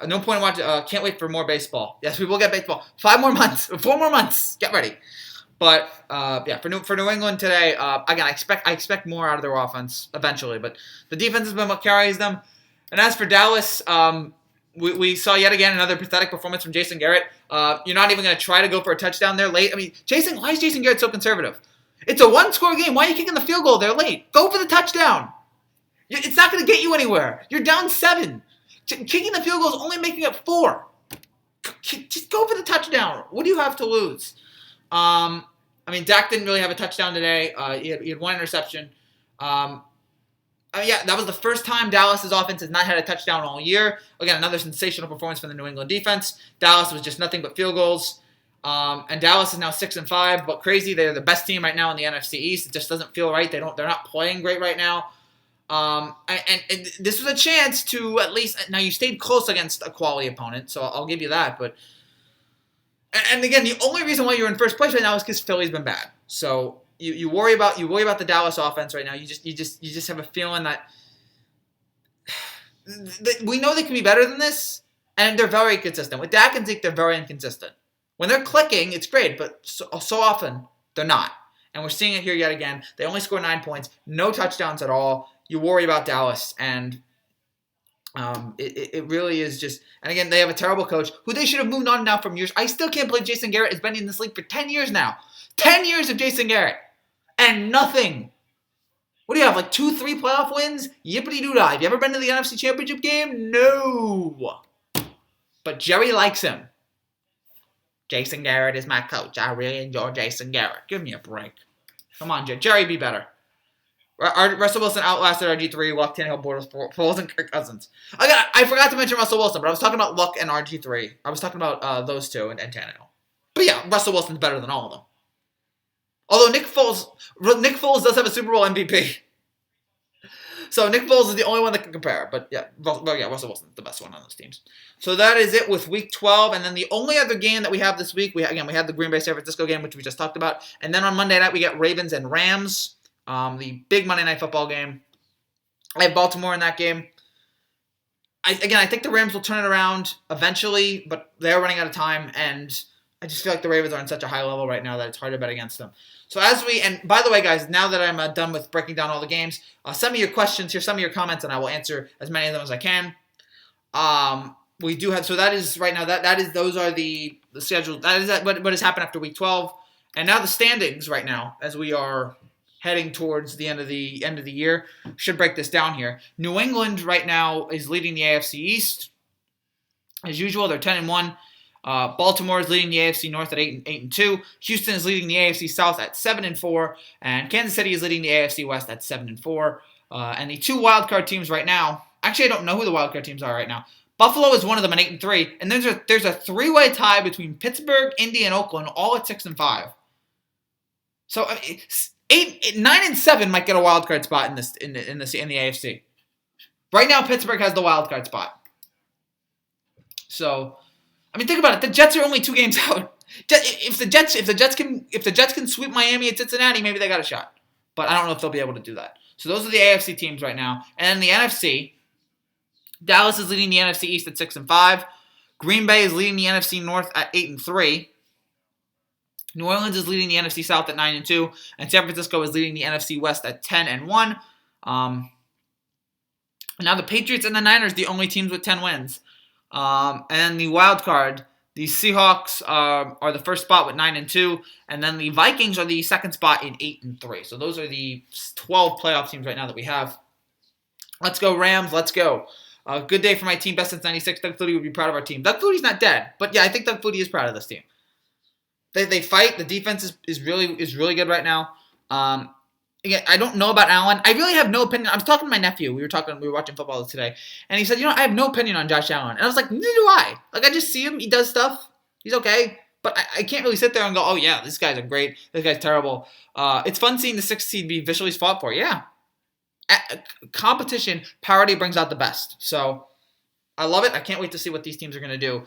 no point in watching, can't wait for more baseball. Yes, we will get baseball. 4 more months. Get ready. But for New England today, again, I expect more out of their offense eventually. But the defense has been what carries them. And as for Dallas, we saw yet again another pathetic performance from Jason Garrett. You're not even going to try to go for a touchdown there late. I mean, why is Jason Garrett so conservative? It's a 1-score game. Why are you kicking the field goal there late? Go for the touchdown. It's not going to get you anywhere. You're down 7. Kicking the field goal is only making it 4. Just go for the touchdown. What do you have to lose? Dak didn't really have a touchdown today. He had 1 interception. That was the first time Dallas's offense has not had a touchdown all year. Again, another sensational performance from the New England defense. Dallas was just nothing but field goals. And Dallas is now 6-5, but crazy. They're the best team right now in the NFC East. It just doesn't feel right. They're not playing great right now. And this was a chance to at least, now you stayed close against a quality opponent, so I'll give you that, but and again, the only reason why you're in first place right now is because Philly's been bad. So you worry about the Dallas offense right now. You just have a feeling that we know they can be better than this, and they're very inconsistent. With Dak and Zeke, they're very inconsistent. When they're clicking, it's great, but so often they're not. And we're seeing it here yet again. They only score 9 points, no touchdowns at all. You worry about Dallas, and it really is just, and again, they have a terrible coach who they should have moved on now from years. I still can't believe Jason Garrett has been in this league for 10 years now. 10 years of Jason Garrett. And nothing. What do you have, like 2-3 playoff wins? Yippity-doo-dah. Have you ever been to the NFC Championship game? No. But Jerry likes him. Jason Garrett is my coach. I really enjoy Jason Garrett. Give me a break. Come on, Jerry, be better. Russell Wilson outlasted RG3, Luck, Tannehill, Bortles, Foles, and Kirk Cousins. I forgot to mention Russell Wilson, but I was talking about Luck and RG3. I was talking about those two and Tannehill. But yeah, Russell Wilson's better than all of them. Although Nick Foles does have a Super Bowl MVP. So Nick Foles is the only one that can compare. But yeah, Russell Wilson's the best one on those teams. So that is it with Week 12. And then the only other game that we have this week, we had the Green Bay San Francisco game, which we just talked about. And then on Monday night, we get Ravens and Rams. The big Monday Night Football game. I have Baltimore in that game. I think the Rams will turn it around eventually, but they're running out of time, and I just feel like the Ravens are on such a high level right now that it's hard to bet against them. So and by the way, guys, now that I'm done with breaking down all the games, send me your questions here, send me your comments, and I will answer as many of them as I can. We do have, so that is right now, those are the schedule. That is what has happened after Week 12, and now the standings right now, as we are heading towards the end of the year. Should break this down here. New England right now is leading the AFC East. As usual, they're 10-1. Baltimore is leading the AFC North at 8-2. Houston is leading the AFC South at 7-4. And Kansas City is leading the AFC West at 7-4. And the 2 wildcard teams right now, actually I don't know who the wildcard teams are right now. Buffalo is one of them at 8-3. And there's a 3-way tie between Pittsburgh, Indy, and Oakland, all at 6-5. So 9 and 7 might get a wild card spot in the AFC. Right now, Pittsburgh has the wild card spot. So I mean, think about it. The Jets are only 2 games out. If the Jets can sweep Miami at Cincinnati, maybe they got a shot. But I don't know if they'll be able to do that. So those are the AFC teams right now. And then the NFC, Dallas is leading the NFC East at 6-5. Green Bay is leading the NFC North at 8-3. New Orleans is leading the NFC South at 9-2, and San Francisco is leading the NFC West at 10-1. Now the Patriots and the Niners, the only teams with 10 wins. And the wild card, the Seahawks are the first spot with 9-2, and then the Vikings are the second spot in 8-3. So those are the 12 playoff teams right now that we have. Let's go Rams. Let's go. Good day for my team. Best since '96. Doug Flutie would be proud of our team. Doug Flutie's not dead, but yeah, I think Doug Flutie is proud of this team. They fight. The defense is really good right now. Again, I don't know about Allen. I really have no opinion. I was talking to my nephew. We were watching football today, and he said, I have no opinion on Josh Allen. And I was like, neither do I. Like, I just see him. He does stuff. He's okay. But I can't really sit there and go, oh, yeah, this guy's great. This guy's terrible. It's fun seeing the 6th seed be visually fought for. Yeah. Competition, parity brings out the best. So I love it. I can't wait to see what these teams are going to do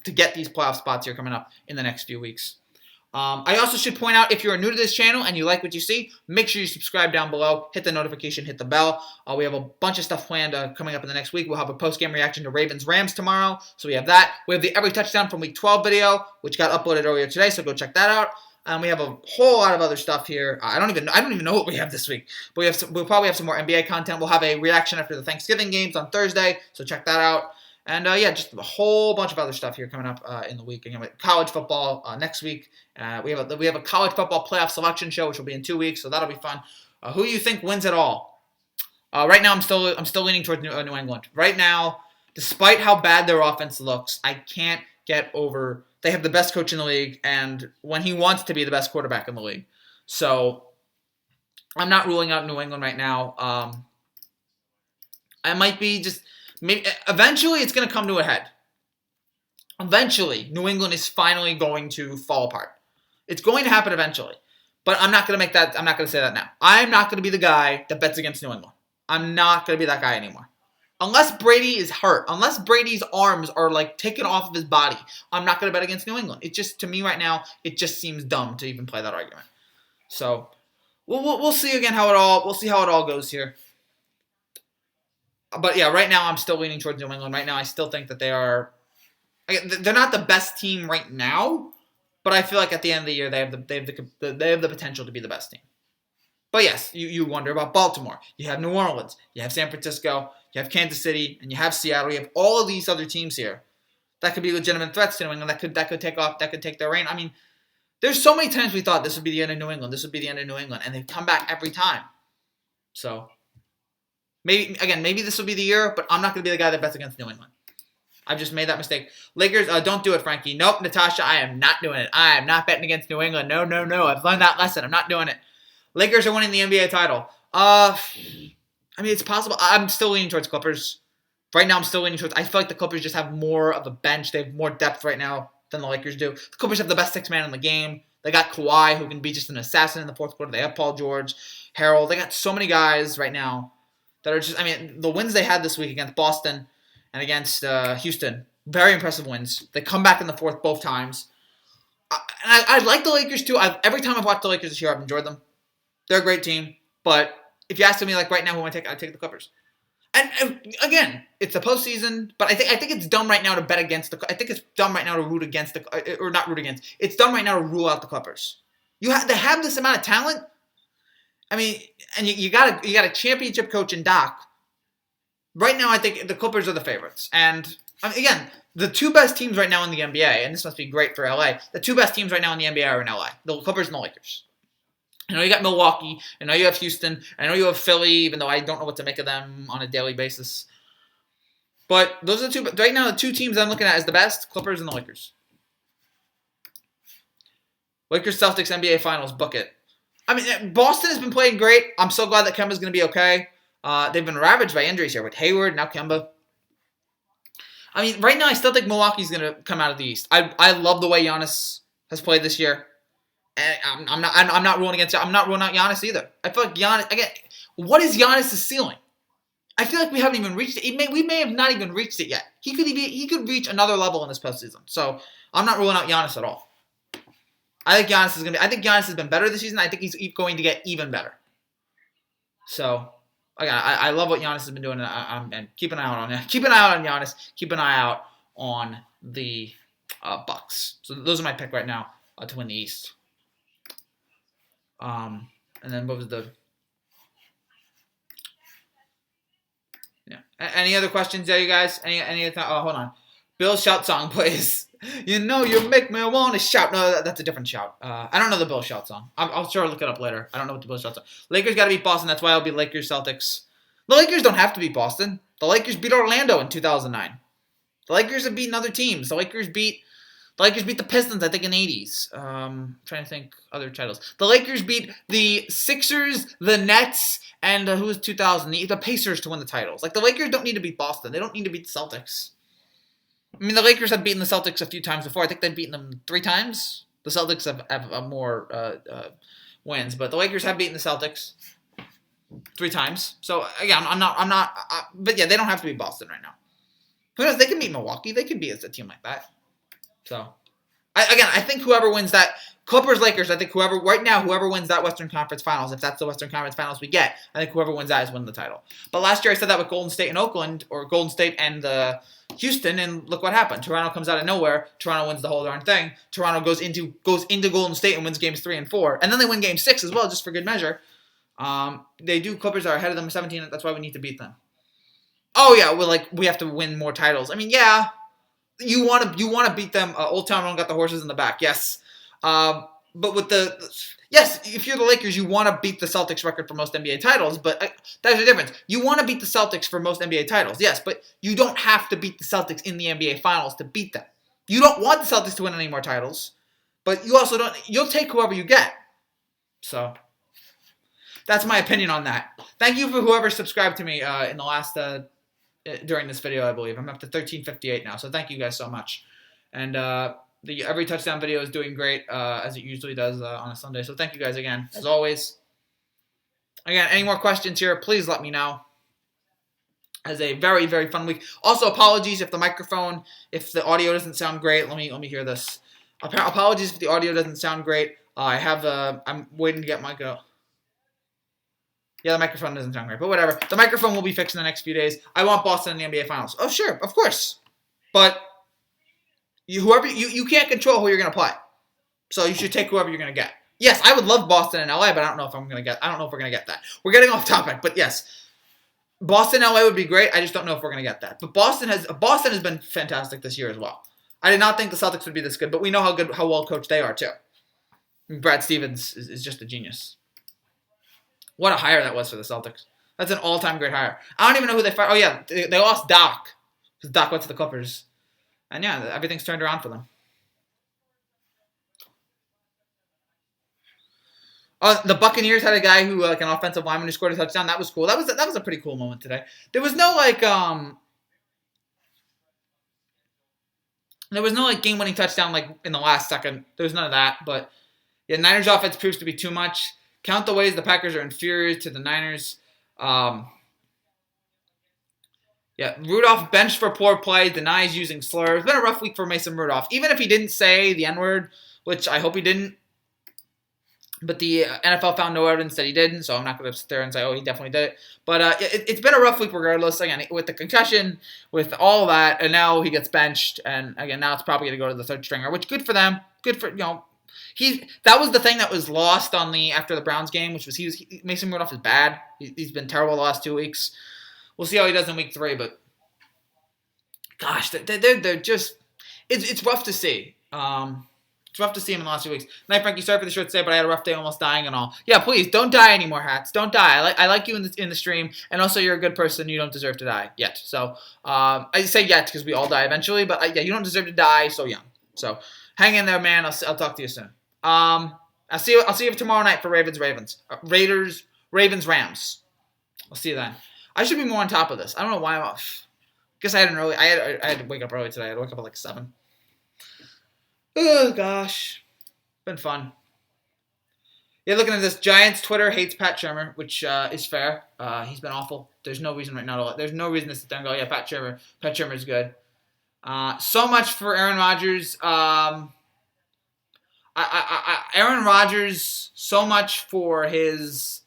to get these playoff spots here coming up in the next few weeks. I also should point out, if you're new to this channel and you like what you see, make sure you subscribe down below, hit the notification, hit the bell. We have a bunch of stuff planned coming up in the next week. We'll have a post-game reaction to Ravens-Rams tomorrow, so we have that. We have the Every Touchdown from Week 12 video, which got uploaded earlier today, so go check that out. We have a whole lot of other stuff here. I don't even know what we have this week, but we'll probably have some more NBA content. We'll have a reaction after the Thanksgiving games on Thursday, so check that out. And just a whole bunch of other stuff here coming up in the week. Again, with college football next week. We have a college football playoff selection show, which will be in 2 weeks, so that'll be fun. Who do you think wins it all? Right now, I'm still leaning towards New England. Right now, despite how bad their offense looks, I can't get over. They have the best coach in the league, and when he wants to be the best quarterback in the league, so I'm not ruling out New England right now. I might be just. Maybe, eventually, it's going to come to a head. Eventually, New England is finally going to fall apart. It's going to happen eventually. But I'm not going to say that now. I'm not going to be the guy that bets against New England. I'm not going to be that guy anymore. Unless Brady is hurt, unless Brady's arms are taken off of his body, I'm not going to bet against New England. It just, to me right now, it just seems dumb to even play that argument. So, we'll see again we'll see how it all goes here. But yeah, right now I'm still leaning towards New England. Right now I still think that they're not the best team right now, but I feel like at the end of the year they have the potential to be the best team. But yes, you wonder about Baltimore. You have New Orleans. You have San Francisco. You have Kansas City, and you have Seattle. You have all of these other teams here that could be legitimate threats to New England. That could take their reign. I mean, there's so many times we thought this would be the end of New England. This would be the end of New England, and they've come back every time. So. Maybe this will be the year, but I'm not going to be the guy that bets against New England. I've just made that mistake. Lakers, don't do it, Frankie. Nope, Natasha, I am not doing it. I am not betting against New England. No. I've learned that lesson. I'm not doing it. Lakers are winning the NBA title. It's possible. I'm still leaning towards Clippers. Right now, I'm still leaning towards. I feel like the Clippers just have more of a bench. They have more depth right now than the Lakers do. The Clippers have the best 6-man in the game. They got Kawhi, who can be just an assassin in the fourth quarter. They have Paul George, Harold. They got so many guys right now that are just, the wins they had this week against Boston and against Houston, very impressive wins. They come back in the fourth both times. I like the Lakers too. Every time I've watched the Lakers this year, I've enjoyed them. They're a great team. But if you ask me right now who I take, I'd take the Clippers. And again, it's the postseason, but I think it's dumb right now to bet against I think it's dumb right now to root against or not root against. It's dumb right now to rule out the Clippers. They have this amount of talent. And you got a championship coach in Doc. Right now, I think the Clippers are the favorites. And again, the 2 best teams right now in the NBA, and this must be great for LA. The 2 best teams right now in the NBA are in LA: the Clippers and the Lakers. I know you got Milwaukee. I know you have Houston. I know you have Philly, even though I don't know what to make of them on a daily basis. But those are the 2. Right now, the 2 teams I'm looking at as the best: Clippers and the Lakers. Lakers Celtics NBA Finals, book it. Boston has been playing great. I'm so glad that Kemba's going to be okay. They've been ravaged by injuries here with Hayward, now Kemba. Right now I still think Milwaukee's going to come out of the East. I love the way Giannis has played this year. And I'm not ruling out Giannis either. I feel like Giannis, again, what is Giannis' ceiling? I feel like we haven't even reached it. We may have not even reached it yet. He could reach another level in this postseason. So I'm not ruling out Giannis at all. I think Giannis has been better this season. I think he's going to get even better. So again, I love what Giannis has been doing, and keep an eye out on that. Keep an eye out on Giannis. Keep an eye out on the Bucks. So those are my pick right now to win the East. And then what was the? Yeah. Any other questions there, you guys? Any? Oh, hold on. Bill's shout song plays. You know you make me want to shout. No, that's a different shout. I don't know the Bill shout song. I'll sure look it up later. I don't know what the Bill shout song. Lakers got to beat Boston. That's why it'll be Lakers Celtics. The Lakers don't have to beat Boston. The Lakers beat Orlando in 2009. The Lakers have beaten other teams. The Lakers beat the Pistons, I think, in the 80s. Trying to think other titles. The Lakers beat the Sixers, the Nets, and who was 2000? The Pacers to win the titles. Like, the Lakers don't need to beat Boston. They don't need to beat the Celtics. I mean, the Lakers have beaten the Celtics a few times before. I think they've beaten them 3 times. The Celtics have more wins, but the Lakers have beaten the Celtics 3 times. So again, but yeah, they don't have to beat Boston right now. Who knows? They can beat Milwaukee. They can beat a team like that. So I think whoever wins that Clippers Lakers, I think whoever wins that Western Conference Finals, if that's the Western Conference Finals we get, I think whoever wins that is winning the title. But last year I said that with Golden State and Oakland, or Golden State and Houston, and look what happened. Toronto comes out of nowhere. Toronto wins the whole darn thing. Toronto goes into Golden State and wins games 3 and 4, and then they win game 6 as well, just for good measure. Clippers are ahead of them 17. That's why we need to beat them. Oh yeah, we have to win more titles. I mean, yeah, you want to beat them. Old Town Road got the horses in the back. Yes. But with if you're the Lakers, you want to beat the Celtics record for most NBA titles, but there's a difference. You want to beat the Celtics for most NBA titles, yes, but you don't have to beat the Celtics in the NBA Finals to beat them. You don't want the Celtics to win any more titles, but you also don't. You'll take whoever you get. So that's my opinion on that. Thank you for whoever subscribed to me in the last during this video, I believe. I'm up to 1358 now, so thank you guys so much. And the every touchdown video is doing great, as it usually does on a Sunday. So thank you guys again, as always. Again, any more questions here, please let me know. As a very, very fun week. Also, apologies if the audio doesn't sound great. Let me hear this. Apologies if the audio doesn't sound great. I'm waiting to get my go. Yeah, the microphone doesn't sound great, but whatever. The microphone will be fixed in the next few days. I want Boston in the NBA Finals. Oh, sure, of course. But you can't control who you're going to play. So you should take whoever you're going to get. Yes, I would love Boston and LA, but I don't know if we're going to get that. We're getting off topic, but yes. Boston LA would be great. I just don't know if we're going to get that. But Boston has been fantastic this year as well. I did not think the Celtics would be this good, but we know how well coached they are too. Brad Stevens is just a genius. What a hire that was for the Celtics. That's an all-time great hire. I don't even know who they fired. Oh, yeah, they lost Doc. Because Doc went to the Clippers. And, yeah, everything's turned around for them. The Buccaneers had a guy who, an offensive lineman who scored a touchdown. That was cool. That was a pretty cool moment today. There was no, game-winning touchdown, in the last second. There was none of that. But, yeah, Niners offense proves to be too much. Count the ways the Packers are inferior to the Niners. Rudolph benched for poor play, denies using slurs. It's been a rough week for Mason Rudolph. Even if he didn't say the N-word, which I hope he didn't, but the NFL found no evidence that he didn't, so I'm not going to sit there and say, oh, he definitely did it. But it's been a rough week regardless. Again, with the concussion, with all that, and now he gets benched, and again, now it's probably going to go to the third stringer, which good for them. Good for, that was the thing that was lost after the Browns game, which was Mason Rudolph is bad. He's been terrible the last 2 weeks. We'll see how he does in week 3, but gosh, they're just it's rough to see. It's rough to see him in the last 2 weeks. Night, Frankie. Sorry for the short stay, but I had a rough day, almost dying and all. Yeah, please don't die anymore, Hats. Don't die. I like you in the stream, and also you're a good person. You don't deserve to die yet. So I say yet because we all die eventually, but you don't deserve to die so young. So hang in there, man. I'll talk to you soon. I'll see you tomorrow night for Ravens, Rams. I'll see you then. I should be more on top of this. I don't know why I'm off. Guess I had to wake up early today. I had to wake up at 7. Oh gosh, been fun. Yeah, looking at this, Giants Twitter hates Pat Shermer, which is fair. He's been awful. There's no reason right now there's no reason to sit there and go, yeah, Pat Shermer's good. So much for Aaron Rodgers. Aaron Rodgers, so much for his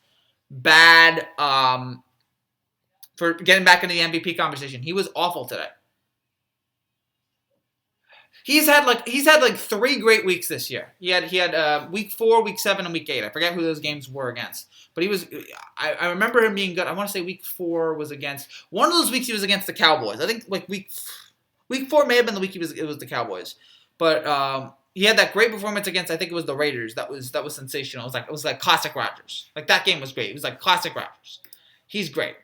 bad, for getting back into the MVP conversation. He was awful today. He's had like 3 great weeks this year. He had week 4, week 7, and week 8. I forget who those games were against, but he was. I remember him being good. I want to say week 4 was against one of those weeks. He was against the Cowboys. I think like week 4 may have been the week it was the Cowboys, but he had that great performance against, I think it was the Raiders. That was sensational. It was like classic Rodgers. Like that game was great. It was like classic Rodgers. He's great.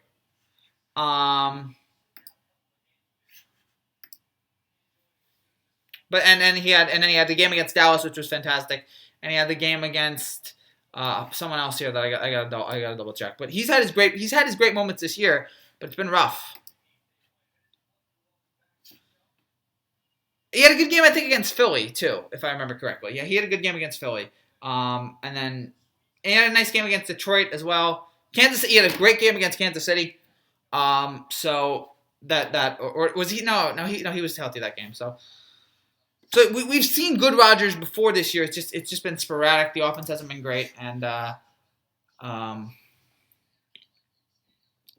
But and then he had the game against Dallas, which was fantastic, and he had the game against someone else here that I got to double check. But he's had his great moments this year, but it's been rough. He had a good game, I think, against Philly too, if I remember correctly. Yeah, he had a good game against Philly, and then he had a nice game against Detroit as well. He had a great game against Kansas City. So that or was he? No, he was healthy that game. So we've seen good Rodgers before this year. It's just been sporadic. The offense hasn't been great, and I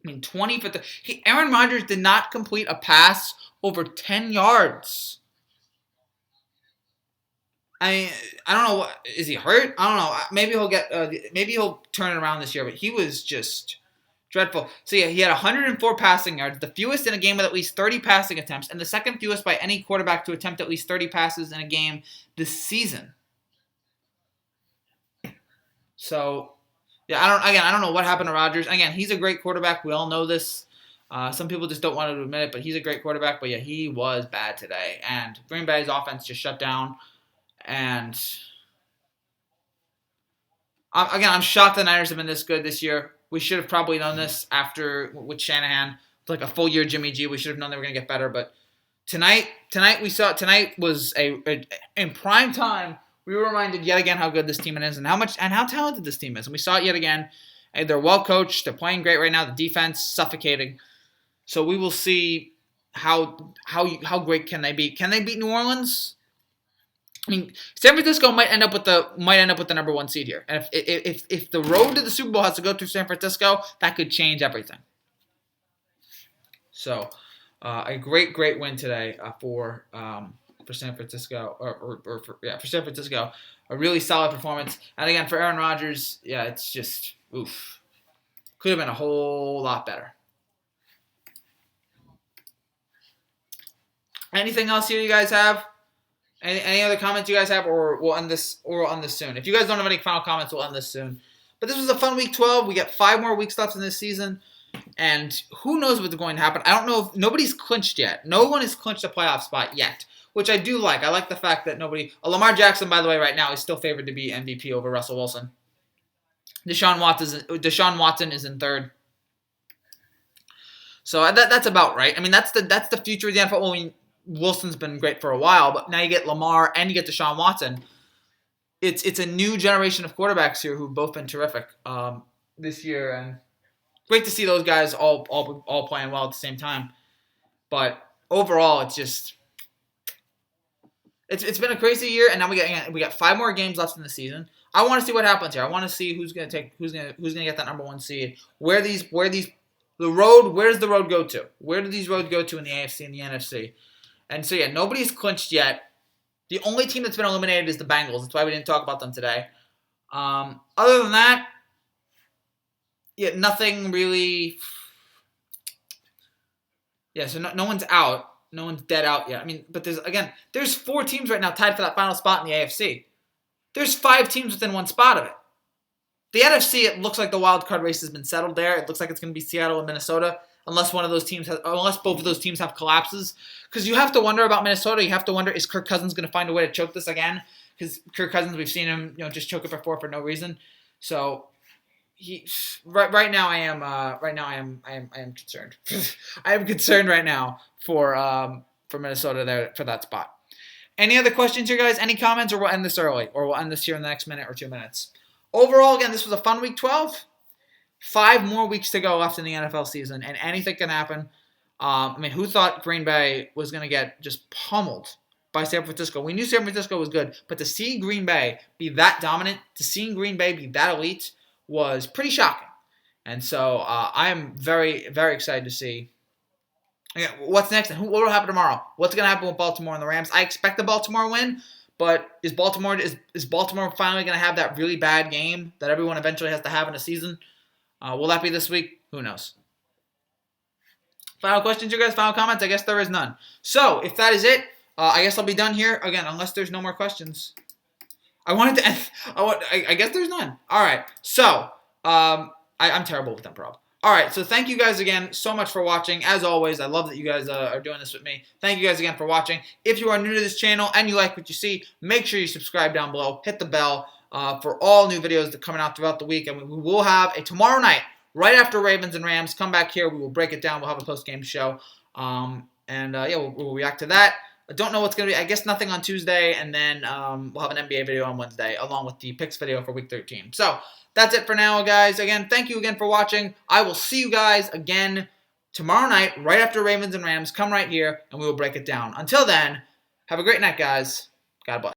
mean 20 for Aaron Rodgers did not complete a pass over 10 yards. I don't know. Is he hurt? I don't know. Maybe he'll turn it around this year. But he was just dreadful. So yeah, he had 104 passing yards, the fewest in a game with at least 30 passing attempts, and the second fewest by any quarterback to attempt at least 30 passes in a game this season. So yeah, I don't know what happened to Rodgers. Again, he's a great quarterback. We all know this. Some people just don't want to admit it, but he's a great quarterback. But yeah, he was bad today, and Green Bay's offense just shut down. And I'm shocked the Niners have been this good this year. We should have probably known this with Shanahan. It's like a full year Jimmy G. We should have known they were going to get better. But tonight was in prime time. We were reminded yet again how good this team is and how talented this team is. And we saw it yet again. And they're well coached. They're playing great right now. The defense suffocating. So we will see how great can they be. Can they beat New Orleans? I mean, San Francisco might end up with the number 1 seed here, and if the road to the Super Bowl has to go through San Francisco, that could change everything. So, a great win today for San Francisco, for San Francisco, a really solid performance. And again, for Aaron Rodgers, yeah, it's just oof, could have been a whole lot better. Anything else here you guys have? Any other comments you guys have, or we'll end this soon. If you guys don't have any final comments, we'll end this soon. But this was a fun week 12. We got 5 more weeks left in this season, and who knows what's going to happen. I don't know if nobody's clinched yet. No one has clinched a playoff spot yet, which I do like. I like the fact that Lamar Jackson, by the way, right now is still favored to be MVP over Russell Wilson. Deshaun Watson is in 3rd. So that's about right. I mean, that's the future of the NFL. I mean, Wilson's been great for a while, but now you get Lamar and you get Deshaun Watson. It's a new generation of quarterbacks here who've both been terrific this year, and great to see those guys all playing well at the same time. But overall, it's been a crazy year, and now we got 5 more games left in the season. I want to see what happens here. I want to see who's gonna get that number 1 seed. Where's the road go to? Where do these roads go to in the AFC and the NFC? And so, yeah, nobody's clinched yet. The only team that's been eliminated is the Bengals. That's why we didn't talk about them today. Other than that, yeah, nothing really. Yeah, so no one's out. No one's dead out yet. I mean, but there's 4 teams right now tied for that final spot in the AFC. There's 5 teams within 1 spot of it. The NFC, it looks like the wild card race has been settled there. It looks like it's going to be Seattle and Minnesota. Unless both of those teams have collapses. Because you have to wonder about Minnesota. You have to wonder, is Kirk Cousins going to find a way to choke this again? Because Kirk Cousins, we've seen him, just choke it before for no reason. So right now I am concerned. I am concerned right now for Minnesota there for that spot. Any other questions here, guys? Any comments, or we'll end this early, or we'll end this here in the next minute or 2 minutes. overall, again, this was a fun Week 12. 5 more weeks to go left in the NFL season, and anything can happen. Who thought Green Bay was going to get just pummeled by San Francisco? We knew San Francisco was good, but to see Green Bay be that dominant, to see Green Bay be that elite was pretty shocking. And so I am very, very excited to see what's next and what will happen tomorrow. What's going to happen with Baltimore and the Rams? I expect the Baltimore win, but is Baltimore finally going to have that really bad game that everyone eventually has to have in a season? Will that be this week? Who knows? Final questions, you guys? Final comments? I guess there is none. So, if that is it, I guess I'll be done here. Again, unless there's no more questions. I wanted to end. I guess there's none. All right. So, I'm terrible with improv. All right. So, thank you guys again so much for watching. As always, I love that you guys are doing this with me. Thank you guys again for watching. If you are new to this channel and you like what you see, make sure you subscribe down below. Hit the bell. For all new videos that are coming out throughout the week. And we will have a tomorrow night, right after Ravens and Rams. Come back here. We will break it down. We'll have a post-game show. We'll react to that. I don't know what's going to be. I guess nothing on Tuesday. And then we'll have an NBA video on Wednesday, along with the picks video for Week 13. So that's it for now, guys. Again, thank you again for watching. I will see you guys again tomorrow night, right after Ravens and Rams. Come right here, and we will break it down. Until then, have a great night, guys. God bless.